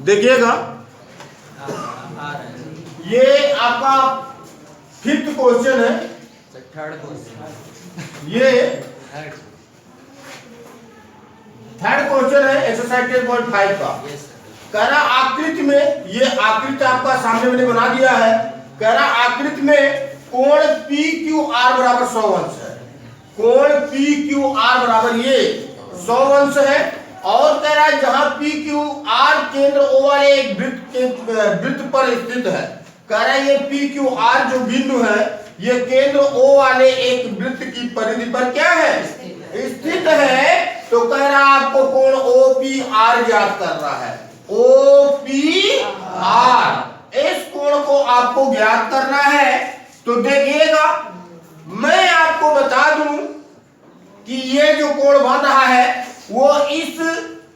देखिएगा, ये आपका 5th क्वेश्चन है, थर्ड क्वेश्चन, ये 3rd क्वेश्चन है एक्सरसाइज 10.5 का। कह रहा आकृति में, ये आकृति आपका सामने मैंने बना दिया है। कह रहा आकृति में कोण पी क्यू आर बराबर 100 अंश है। कोण पी क्यू आर बराबर ये 100 अंश है। और कह रहा है जहां पी क्यू आर केंद्र ओ वाले एक वृत्त पर स्थित है। कह रहा है ये पी क्यू आर जो बिंदु है ये केंद्र ओ वाले एक वृत्त की परिधि पर क्या है, स्थित है। तो कह रहा आपको कोण ओ पी आर ज्ञात कर रहा है। ओ पी आर, इस कोण को आपको ज्ञात करना है। तो देखिएगा, मैं आपको बता दूं कि ये जो कोण बन रहा है वो इस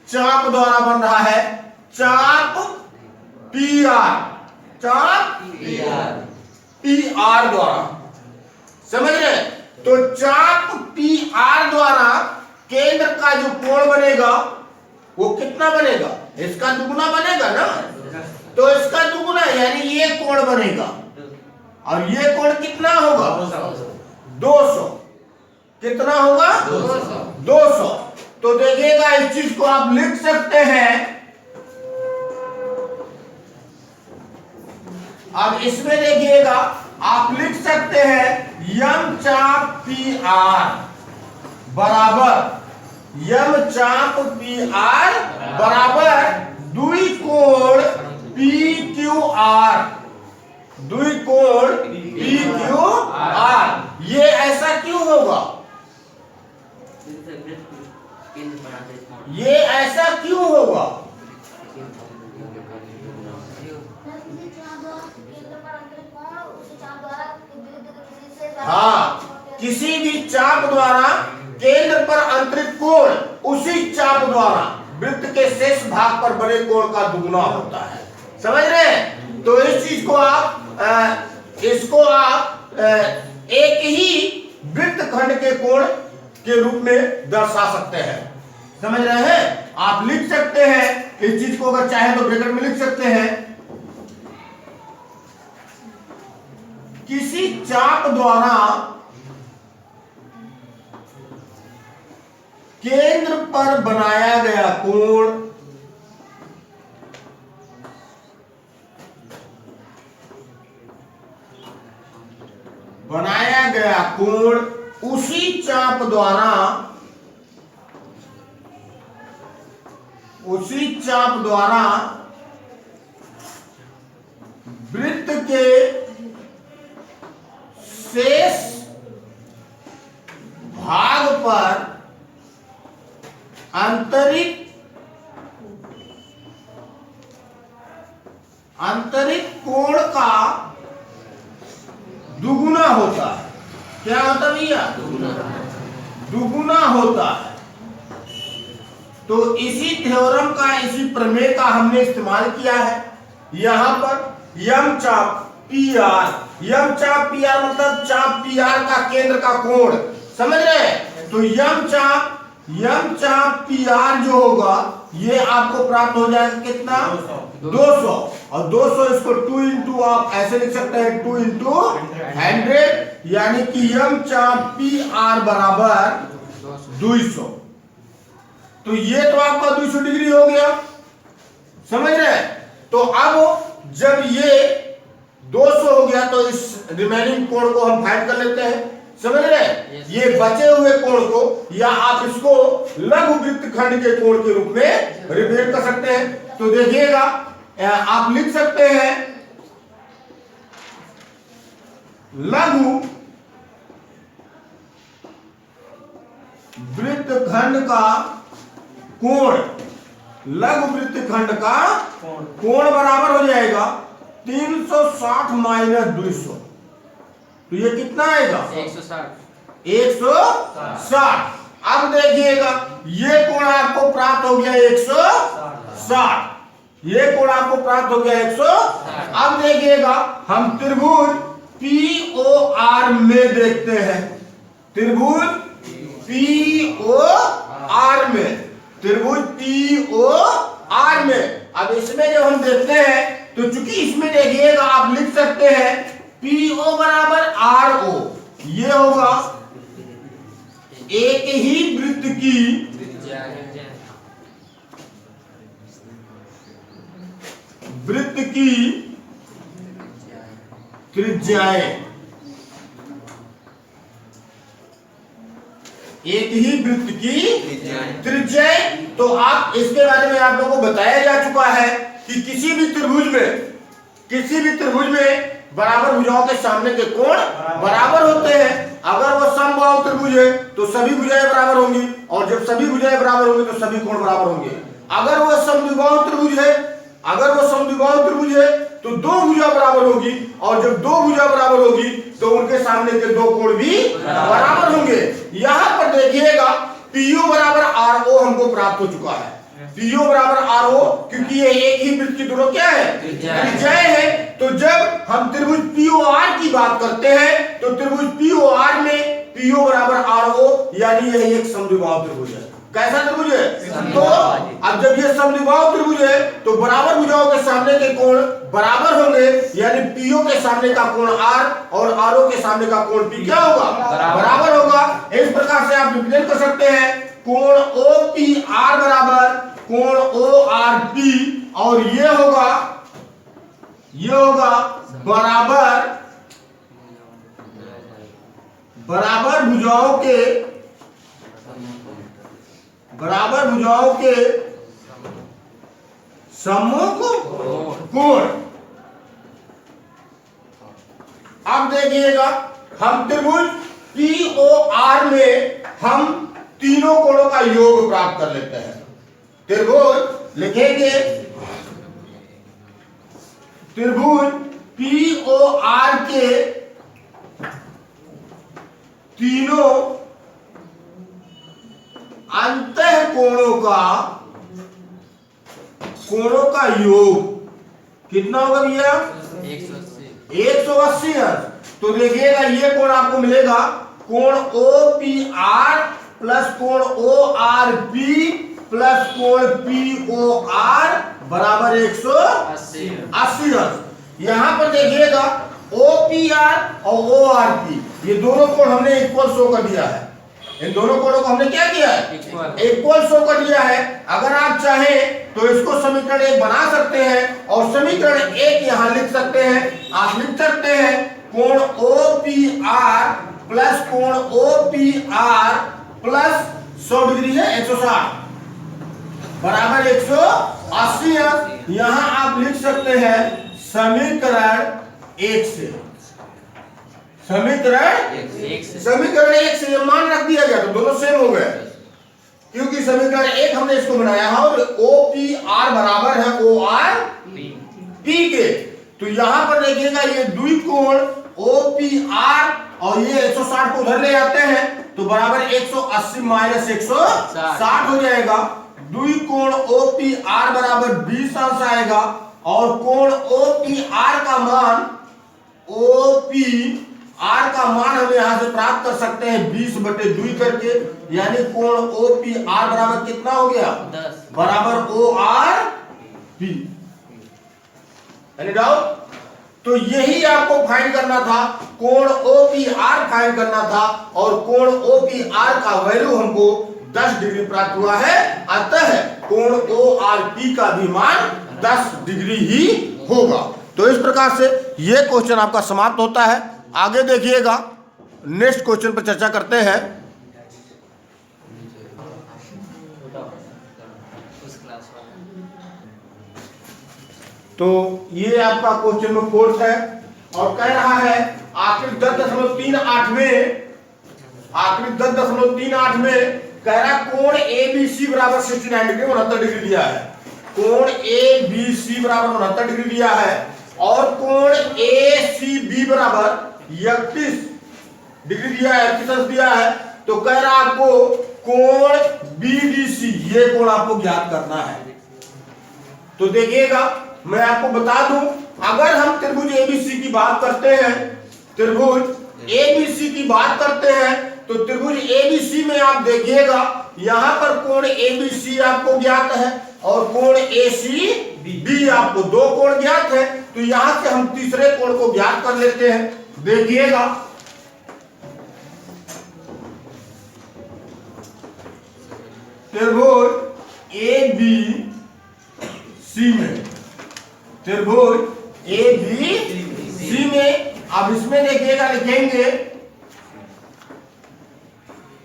चाप द्वारा बन रहा है, चाप पी आर, चाप पी आर द्वारा, समझ रहे। तो चाप पी आर द्वारा केंद्र का जो कोण बनेगा वो कितना बनेगा, इसका दुगुना बनेगा ना। तो इसका दुगुना यानी ये कोण बनेगा, और ये कोण कितना होगा, 200। कितना होगा, 200। तो देखिएगा इस चीज को आप लिख सकते हैं। अब इसमें देखिएगा आप लिख सकते हैं यम चाप पी आर बराबर, यम चाप पी आर बराबर दुई कोण पी क्यू आर, दुई कोण पी क्यू आर। ये ऐसा क्यों होगा, ये ऐसा क्यों होगा, हाँ, किसी भी चाप द्वारा केंद्र पर अंतरित कोण उसी चाप द्वारा वृत्त के शेष भाग पर बने कोण का दुगुना होता है। समझ रहे हैं। तो इस चीज को आप इसको आप एक ही वृत्त खंड के कोण के रूप में दर्शा सकते हैं। समझ रहे हैं। आप लिख सकते हैं इस चीज को, अगर चाहे तो ब्रैकेट में लिख सकते हैं, किसी चाप द्वारा केंद्र पर बनाया गया कोण उसी चाप द्वारा वृत्त के शेष भाग पर आंतरिक कोण का दुगुना होता है। क्या होता है भैया, दुगुना होता है। तो इसी थ्योरम का, इसी प्रमेय का हमने इस्तेमाल किया है। यहां पर यम चाप पी आर, यम चाप पी आर मतलब चाप पी आर का केंद्र का कोण, समझ रहे हैं। तो यम चाप पी आर जो होगा ये आपको प्राप्त हो जाएगा कितना, 200। और 200 इसको 2 इंटू आप ऐसे लिख सकते हैं 2 इंटू 100, यानी कि यम चाप पी आर बराबर 200। तो ये तो आपका 200 डिग्री हो गया, समझ रहे। तो अब जब ये 200 हो गया तो इस रिमेनिंग कोण को हम फाइंड कर लेते हैं, समझ रहे। ये बचे हुए कोण को या आप इसको लघु वृत्त खंड के कोण के रूप में रिप्रेजेंट कर सकते हैं। तो देखिएगा आप लिख सकते हैं लघु वृत्त खंड का कोण, लघु वृत्त खंड का कोण बराबर हो जाएगा 360 माइनस 200। तो ये कितना आएगा, 160। अब देखिएगा ये कोण आपको प्राप्त हो गया 160, ये कोण आपको प्राप्त हो गया 160। अब देखिएगा हम त्रिभुज POR में देखते हैं, त्रिभुज POR में, त्रिभुज POR में अब इसमें जब हम देखते हैं तो चूंकि इसमें देखिएगा आप लिख सकते हैं PO बराबर RO, ये होगा एक ही वृत्त की त्रिज्याएं, एक ही वृत्त की त्रिज्याएं। तो आप इसके बारे में आप लोगों को बताया जा चुका है कि किसी भी त्रिभुज में बराबर भुजाओं के सामने के कोण बराबर होते हैं। अगर वो समबाहु त्रिभुज है तो सभी भुजाएं बराबर होंगी, और जब सभी भुजाएं बराबर होंगी तो सभी कोण बराबर होंगे। अगर वो समद्विबाहु त्रिभुज है तो दो भुजा बराबर होगी, और जब दो भुजा बराबर होगी तो उनके सामने के दो कोण भी बराबर होंगे। यहां पर देखिएगा PO बराबर RO हमको प्राप्त हो चुका है। PO बराबर RO, क्योंकि ये एक ही वृत्त की दोनों क्या है, त्रिज्याएं है। तो जब हम त्रिभुज POR की बात करते हैं तो त्रिभुज POR में PO बराबर RO, यानी यह एक समद्विबाहु त्रिभुज है। कैसा त्रिभुज है? तो अब जब ये समद्विबाहु त्रिभुज है तो बराबर भुजाओं के सामने के कोण बराबर होंगे, यानी PO के सामने का कोण R और RO के सामने का कोण P क्या होगा, बराबर होगा। इस प्रकार से आप रिप्रेजेंट कर सकते हैं कोण OPR बराबर कोण ORP, और ये होगा बराबर भुजाओं के सम्मुख कोण। अब देखिएगा हम त्रिभुज POR में हम तीनों कोणों का योग प्राप्त कर लेते हैं। त्रिभुज लिखेंगे, त्रिभुज POR के तीनों अंतः कोणों का योग कितना होगा भैया, 180 अंश। तो देखिएगा ये कोण आपको मिलेगा कोण OPR प्लस कोण ORP प्लस कोण POR बराबर 180 अंश। यहां पर देखिएगा OPR और ORP ये दोनों कोण हमने इक्वल शो कर दिया है। इन दोनों कोणों को हमने क्या किया है, इक्वल शो कर दिया है। अगर आप चाहें तो इसको समीकरण 1 बना सकते हैं और समीकरण 1 यहां लिख सकते हैं। आप लिख सकते हैं कोण OPR प्लस कोण OPR प्लस 100 डिग्री है 160 बराबर 180 अंश। यहां आप लिख सकते हैं समीकरण 1 से, समीकरण 1 से ये मान रख दिया गया तो दोनों सेम हो गए, क्योंकि समीकरण 1 हमने इसको बनाया है और OPR बराबर है ORP के। तो यहां पर देखिएगा ये द्विकोण OPR और ये 160 को उधर ले जाते हैं तो बराबर 180 माइनस 160 हो जाएगा। द्विकोण OPR बराबर 20 अंश आएगा, और कोण OPR का मान हम यहां से प्राप्त कर सकते हैं 20/2 करके, यानी कोण OPR बराबर कितना हो गया, 10 बराबर ORP। Any doubt? तो यही आपको फाइंड करना था, कोण OPR फाइंड करना था, और कोण OPR का वैल्यू हमको 10 डिग्री प्राप्त हुआ है। अतः कोण ORP का भी मान 10 डिग्री ही होगा। तो इस प्रकार से यह क्वेश्चन आपका समाप्त होता है। आगे देखिएगा, नेक्स्ट क्वेश्चन पर चर्चा करते हैं। तो ये आपका क्वेश्चन नंबर 4 है और कह रहा है आकृति 10.38 में कह रहा कोण ABC बराबर 69 डिग्री 69 डिग्री दिया है। कोण ABC बराबर 69 डिग्री दिया है और कोण ACB बराबर 31 डिग्री दिया है, 31 अंश दिया है। तो कह रहा आपको कोण BDC ये कोण आपको ज्ञात करना है। तो देखिएगा मैं आपको बता दूं, अगर हम त्रिभुज ABC की बात करते हैं, त्रिभुज ABC की बात करते हैं तो त्रिभुज ABC में आप देखिएगा यहां पर कोण ABC आपको ज्ञात है और कोण ACB। आपको दो कोण ज्ञात है, तो यहां से हम तीसरे कोण को ज्ञात कर लेते हैं। देखिएगा त्रिभुज ABC में, त्रिभुज ABC में, अब इसमें देखिएगा लिखेंगे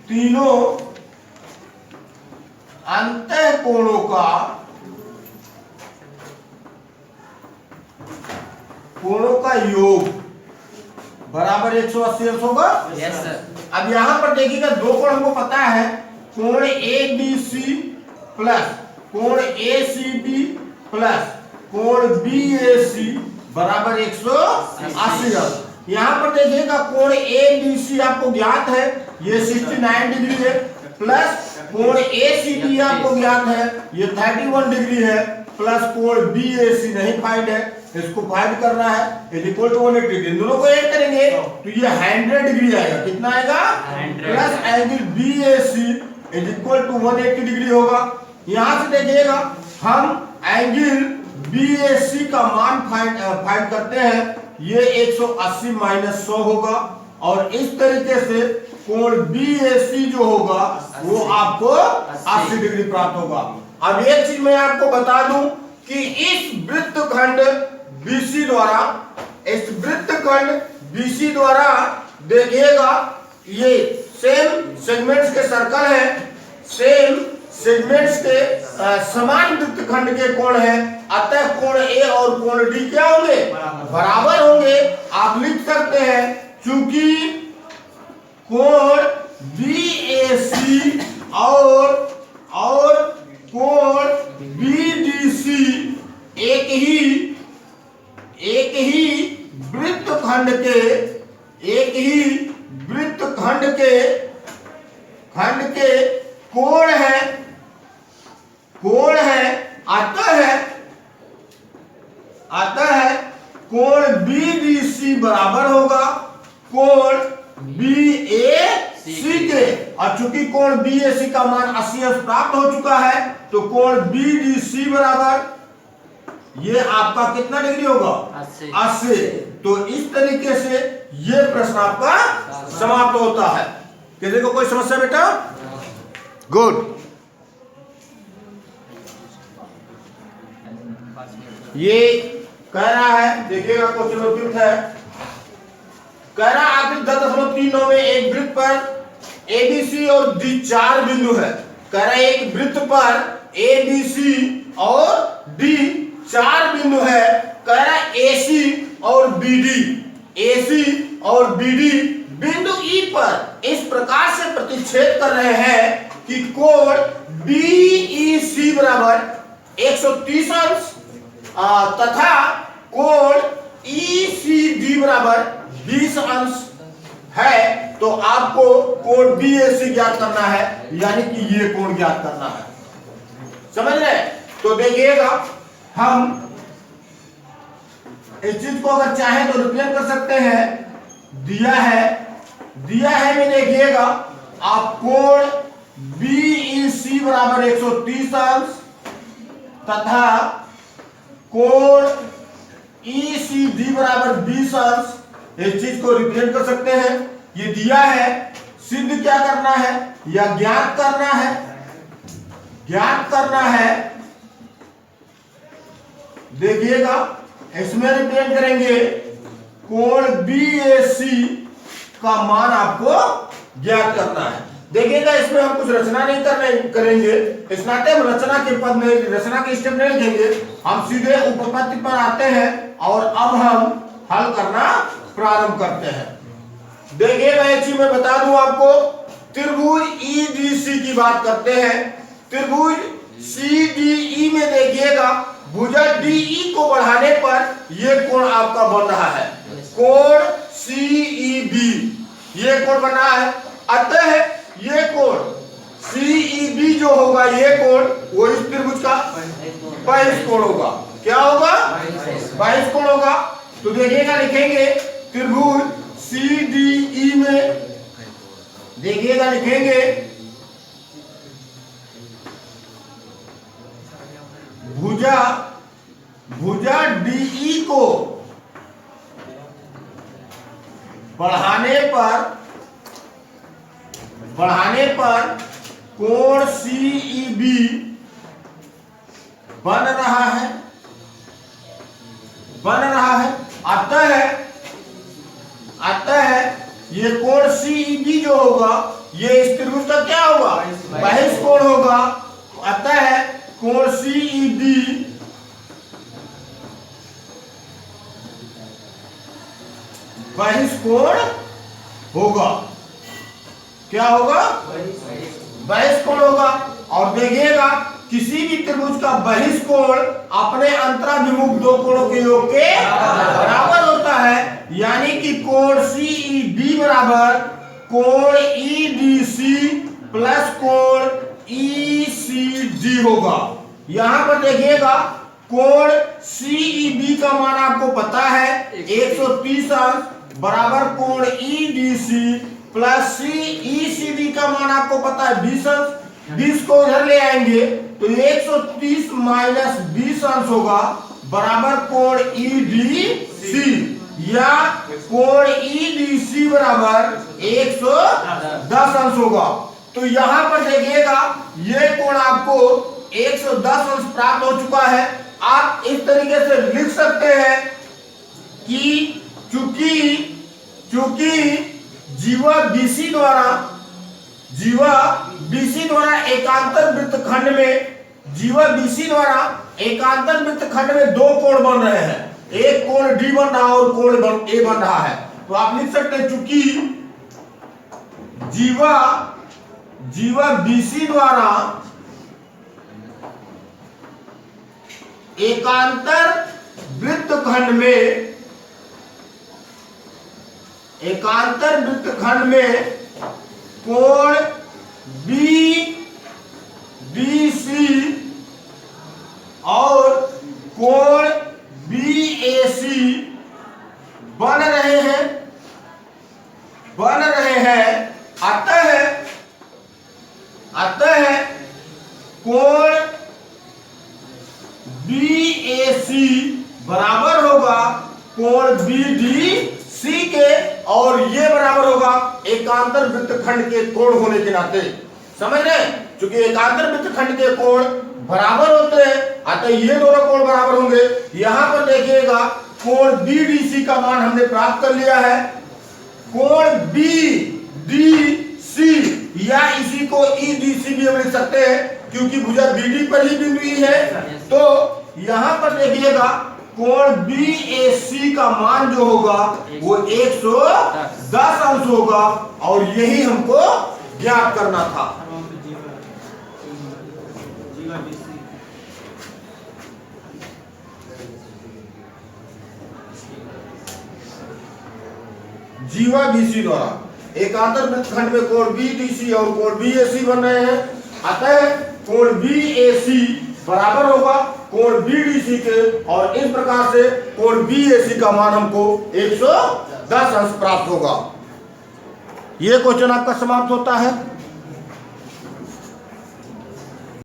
तीनों अंतः कोणों का योग बराबर 180 अंश होगा। Yes sir. अब यहां पर देखिएगा दो कोण हमको पता है, कोण ABC प्लस कोण ACB प्लस कोण BAC बराबर 180 अंश। यहां पर देखिएगा कोण ABC आपको ज्ञात है, ये 69 डिग्री है, प्लस कोण ACB आपको ज्ञात है, ये 31 डिग्री है, प्लस कोण BAC नहीं फाइंड है, इसको फाइंड करना है, इज इक्वल टू 180 डिग्री। दोनों को ऐड करेंगे तो ये 100 डिग्री आएगा। कितना आएगा? 100। Plus angle BAC is equal to 180 degree होगा। यहां से देखिएगा हम एंगल BAC का मान फाइंड करते हैं, ये 180 माइनस 100 होगा, और इस तरीके से कोण BAC जो होगा वो आपको 80 डिग्री प्राप्त होगा। अब एक चीज मैं आपको बता दूं कि इस वृत्तखंड BC द्वारा, इस वृत्तखंड BC द्वारा देखिएगा ये सेम सेगमेंट्स के सर्कल है, सेम सेगमेंट्स के समान वृत्तखंड के कोण है, अतः कोण A और कोण D क्या होंगे? बराबर होंगे। आप लिख सकते हैं चूंकि कोण BAC और कोण BDC एक ही वृत्तखंड के कोण है, अतः कोण BDC बराबर होगा कोण BAC के। और चूंकि कोण BAC का मान 80 अंश प्राप्त हो चुका है, तो कोण BDC बराबर ये आपका कितना डिग्री होगा? 80। तो इस तरीके से ये प्रश्न आपका समाप्त होता है। किसी को कोई समस्या बेटा? गुड। ये कह रहा है, देखिएगा क्वेश्चन उपयुक्त है, कह रहा आकृति 10.39 में एक वृत्त पर ABC और D 4 बिंदु है। कह रहा एक वृत्त पर ABC और D 4 बिंदु है। कह रहा AC और BD बिंदु E पर इस प्रकार से प्रतिच्छेद कर रहे हैं कि कोण BEC बराबर 130 अंश तथा कोण ECD बराबर 20 अंश है। तो आपको कोण BAC ज्ञात करना है, यानी कि ये कोण ज्ञात करना है। समझ रहे? तो देखिएगा हम इस चीज को अगर चाहे तो रिप्लेस कर सकते हैं। दिया है में देखिएगा आप कोण BEC बराबर 130 अंश तथा कोण ECD बराबर 20 अंश, इस चीज को रिप्रेजेंट कर सकते हैं। ये दिया है, सिद्ध क्या करना है या ज्ञात करना है। देखिएगा इसमें रिप्रेजेंट करेंगे कोण BAC का मान आपको ज्ञात करना है। देखिएगा इसमें हम कुछ रचना नहीं करेंगे, इस नाते हम रचना के स्टेप नहीं लिखेंगे, हम सीधे उपपत्ति पर आते हैं और अब हम हल करना प्रारंभ करते हैं। देखिएगा एक चीज मैं बता दूं आपको, त्रिभुज EDC की बात करते हैं। त्रिभुज CDE में देखिएगा भुजा DE को बढ़ाने पर यह कोण आपका बन रहा है, कोण CEB, ये कोण बना है। अतः ये कोण CEB जो होगा, ये कोण वो इस त्रिभुज का 22 कोण होगा। क्या होगा? 22 कोण होगा। तो देखिएगा लिखेंगे त्रिभुज CDE में, देखिएगा लिखेंगे भुजा DE को बढ़ाने पर कोण CEB बन रहा है। अतः ये कोण CEB जो होगा ये इस त्रिभुज का क्या होगा, बहिष्कोण होगा। अतः कोण CEB बहिष्कोण होगा। क्या होगा, बहिष्कोण होगा। और देखिएगा किसी भी त्रिभुज का बहिष्कोण अपने अंतराभिमुख दो कोणों के योग के बराबर होता है। यानी कि कोण CEB बराबर कोण EDC प्लस कोण ECD होगा। यहां पर देखिएगा कोण CEB का मान आपको पता है 130 अंश बराबर कोण EDC प्लस ECD का मान आपको पता है 20 अंश। 20 को उधर ले आएंगे तो 130 माइनस 20 अंश होगा बराबर कोण EDC, या कोण EDC बराबर 110 अंश होगा। तो यहां पर देखिएगा ये कोण आपको 110 अंश प्राप्त हो चुका है। आप इस तरीके से लिख सकते हैं कि चूंकि जीवा BC द्वारा एकांतर वृत्तखंड में दो कोण बन रहे हैं। एक कोण D बन रहा है और कोण A बन रहा है। तो आप लिख सकते हैं चूंकि जीवा BC द्वारा एकांतर वृत्तखंड में कोण BDC और कोण BAC बन रहे हैं। अतः कोण BAC बराबर होगा कोण BDC के, और ये बराबर होगा एकांतर वृत्तखंड के कोण होने के नाते। समझ रहे हैं, क्योंकि एकांतर वृत्तखंड के कोण बराबर होते हैं, अतः ये दोनों कोण बराबर होंगे। यहां पर देखिएगा कोण BDC का मान हमने प्राप्त कर लिया है। कोण BDC या इसी को EDC भी हम लिख सकते हैं क्योंकि भुजा BD पर ही बिंदु है। तो यहां पर देखिएगा कोण BAC का मान जो होगा वो 110 अंश होगा, और यही हमको ज्ञात करना था। जीवा BC द्वारा एकांतर वृत्तखंड में कोण BDC और कोण BAC बन रहे हैं। अतः कोण BAC बराबर होगा कोण BDC के, और इस प्रकार से कोण BAC का मान हमको 110 अंश प्राप्त होगा। यह क्वेश्चन आपका समाप्त होता है।